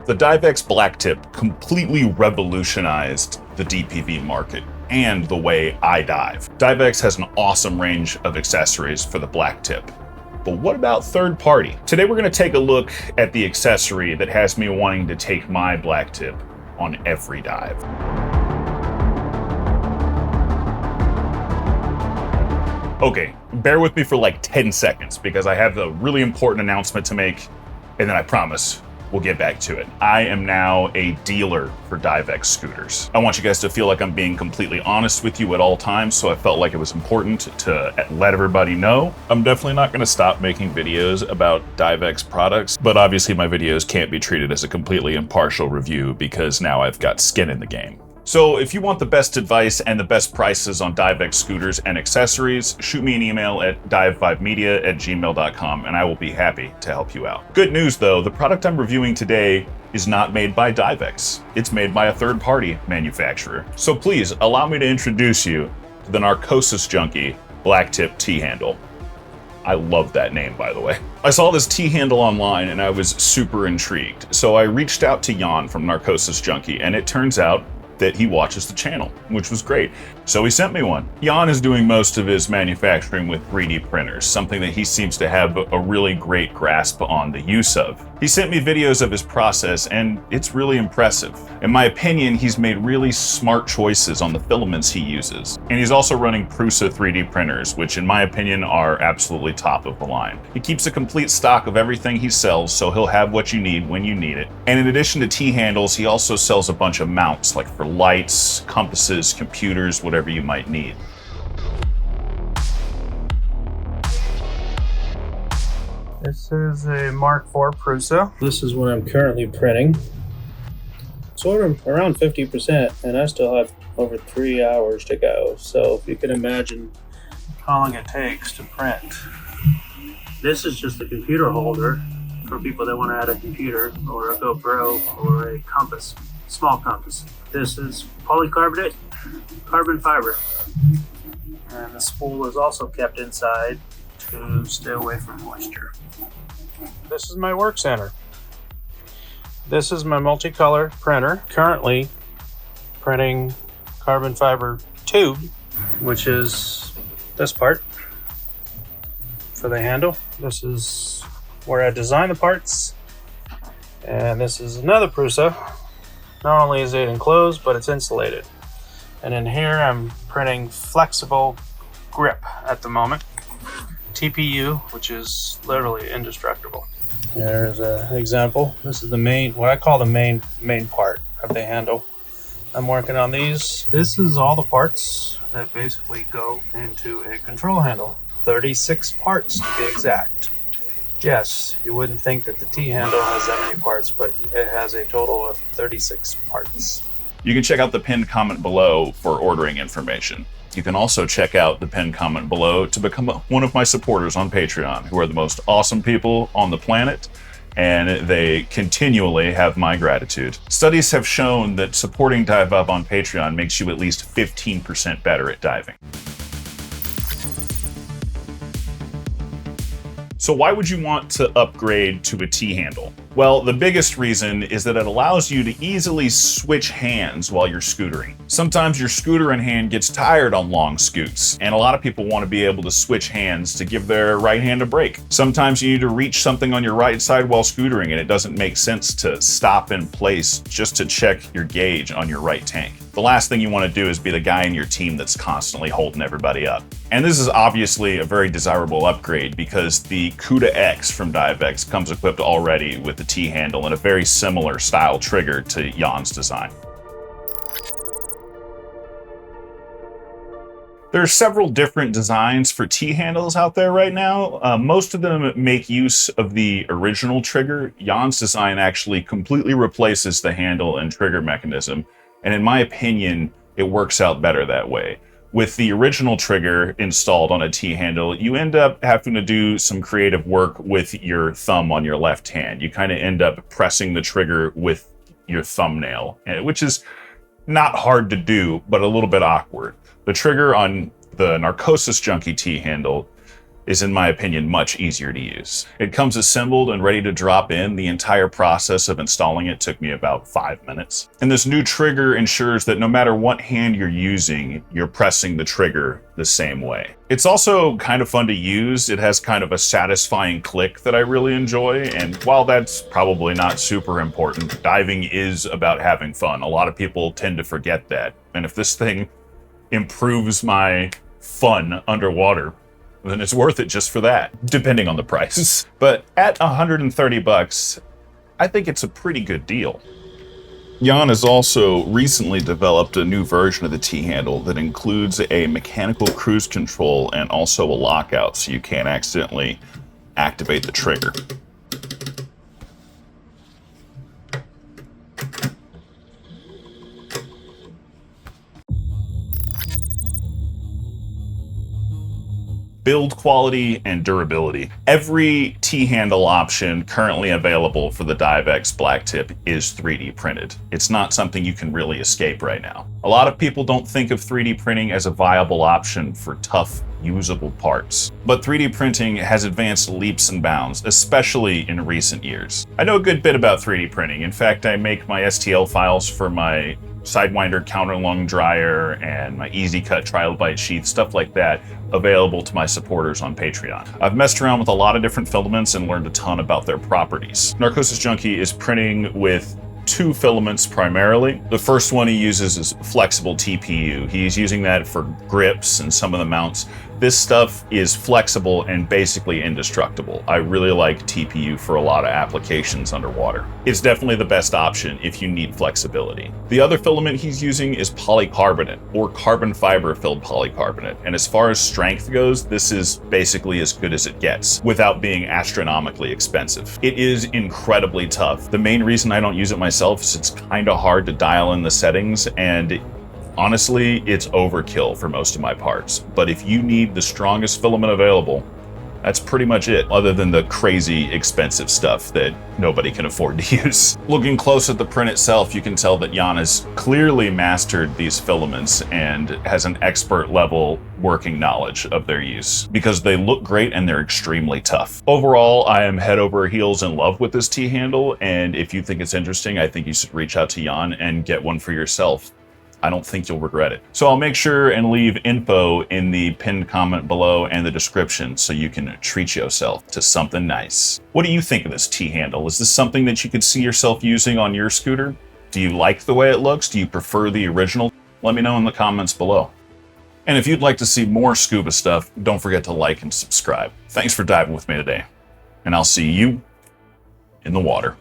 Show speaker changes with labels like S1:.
S1: The Dive X Blacktip completely revolutionized the DPV market and the way I dive. DiveX has an awesome range of accessories for the blacktip. But what about third party? Today we're going to take a look at the accessory that has me wanting to take my blacktip on every dive. Okay, bear with me for like 10 seconds because I have a really important announcement to make, and then I promise we'll get back to it. I am now a dealer for DiveX scooters. I want you guys to feel like I'm being completely honest with you at all times, so I felt like it was important to let everybody know. I'm definitely not gonna stop making videos about DiveX products, but obviously my videos can't be treated as a completely impartial review because now I've got skin in the game. So if you want the best advice and the best prices on DiveX scooters and accessories, shoot me an email at dive5media@gmail.com and I will be happy to help you out. Good news though, the product I'm reviewing today is not made by DiveX. It's made by a third-party manufacturer. So please allow me to introduce you to the Narcosis Junkie Blacktip T-handle. I love that name, by the way. I saw this T-handle online and I was super intrigued. So I reached out to Jan from Narcosis Junkie, and it turns out that he watches the channel, which was great. So he sent me one. Jan is doing most of his manufacturing with 3D printers, something that he seems to have a really great grasp on the use of. He sent me videos of his process and it's really impressive. In my opinion, he's made really smart choices on the filaments he uses. And he's also running Prusa 3D printers, which in my opinion are absolutely top of the line. He keeps a complete stock of everything he sells, so he'll have what you need when you need it. And in addition to T-handles, he also sells a bunch of mounts, like for lights, compasses, computers, whatever you might need.
S2: This is a Mark IV Prusa.
S3: This is what I'm currently printing. Sort of around 50%, and I still have over 3 hours to go. So if you can imagine
S2: How long it takes to print.
S3: this is just a computer holder for people that want to add a computer or a GoPro or a compass, small compass. This is polycarbonate carbon fiber. And the spool is also kept inside to stay away from moisture.
S2: This is my work center. This is my multicolor printer. Currently printing carbon fiber tube, which is this part for the handle. This is where I design the parts. And this is another Prusa. Not only is it enclosed, but it's insulated. And in here, I'm printing flexible grip at the moment. TPU, which is literally indestructible. There's an example. This is the main, what I call the main part of the handle. I'm working on these. This is all the parts that basically go into a control handle. 36 parts to be exact. Yes, you wouldn't think that the T-handle has that many parts, but it has a total of 36 parts.
S1: You can check out the pinned comment below for ordering information. You can also check out the pinned comment below to become one of my supporters on Patreon, who are the most awesome people on the planet, and they continually have my gratitude. Studies have shown that supporting Dive Up on Patreon makes you at least 15% better at diving. So why would you want to upgrade to a T-handle? Well, the biggest reason is that it allows you to easily switch hands while you're scootering. Sometimes your scooter in hand gets tired on long scoots, and a lot of people want to be able to switch hands to give their right hand a break. Sometimes you need to reach something on your right side while scootering, and it doesn't make sense to stop in place just to check your gauge on your right tank. The last thing you want to do is be the guy in your team that's constantly holding everybody up. And this is obviously a very desirable upgrade because the CUDA X from DiveX comes equipped already with the T-handle and a very similar style trigger to Jan's design. There are several different designs for T-handles out there right now. Most of them make use of the original trigger. Jan's design actually completely replaces the handle and trigger mechanism, and in my opinion, it works out better that way. With the original trigger installed on a T-handle, you end up having to do some creative work with your thumb on your left hand. You kind of end up pressing the trigger with your thumbnail, which is not hard to do, but a little bit awkward. The trigger on the Narcosis Junkie T-handle is, in my opinion, much easier to use. It comes assembled and ready to drop in. The entire process of installing it took me about 5 minutes. And this new trigger ensures that no matter what hand you're using, you're pressing the trigger the same way. It's also kind of fun to use. It has kind of a satisfying click that I really enjoy. And while that's probably not super important, diving is about having fun. A lot of people tend to forget that. And if this thing improves my fun underwater, then it's worth it just for that, depending on the price. But at $130, I think it's a pretty good deal. Jan has also recently developed a new version of the T-handle that includes a mechanical cruise control and also a lockout, so you can't accidentally activate the trigger. Build quality and durability. Every T-handle option currently available for the Dive X Blacktip is 3D printed. It's not something you can really escape right now. A lot of people don't think of 3D printing as a viable option for tough, usable parts. But 3D printing has advanced leaps and bounds, especially in recent years. I know a good bit about 3D printing. In fact, I make my STL files for my Sidewinder counterlung dryer and my Easy Cut trial bite sheath, stuff like that, available to my supporters on Patreon. I've messed around with a lot of different filaments and learned a ton about their properties. Narcosis Junkie is printing with 2 filaments primarily. The first one he uses is flexible TPU. He's using that for grips and some of the mounts. This stuff is flexible and basically indestructible. I really like TPU for a lot of applications underwater. It's definitely the best option if you need flexibility. The other filament he's using is polycarbonate, or carbon fiber filled polycarbonate. And as far as strength goes, this is basically as good as it gets without being astronomically expensive. It is incredibly tough. The main reason I don't use it myself is it's kind of hard to dial in the settings, and honestly, it's overkill for most of my parts. But if you need the strongest filament available, that's pretty much it, other than the crazy expensive stuff that nobody can afford to use. Looking close at the print itself, you can tell that Jan has clearly mastered these filaments and has an expert level working knowledge of their use, because they look great and they're extremely tough. Overall, I am head over heels in love with this T-handle, and if you think it's interesting, I think you should reach out to Jan and get one for yourself. I don't think you'll regret it. So I'll make sure and leave info in the pinned comment below and the description so you can treat yourself to something nice. What do you think of this T-handle? Is this something that you could see yourself using on your scooter? Do you like the way it looks? Do you prefer the original? Let me know in the comments below. And if you'd like to see more scuba stuff, don't forget to like and subscribe. Thanks for diving with me today, and I'll see you in the water.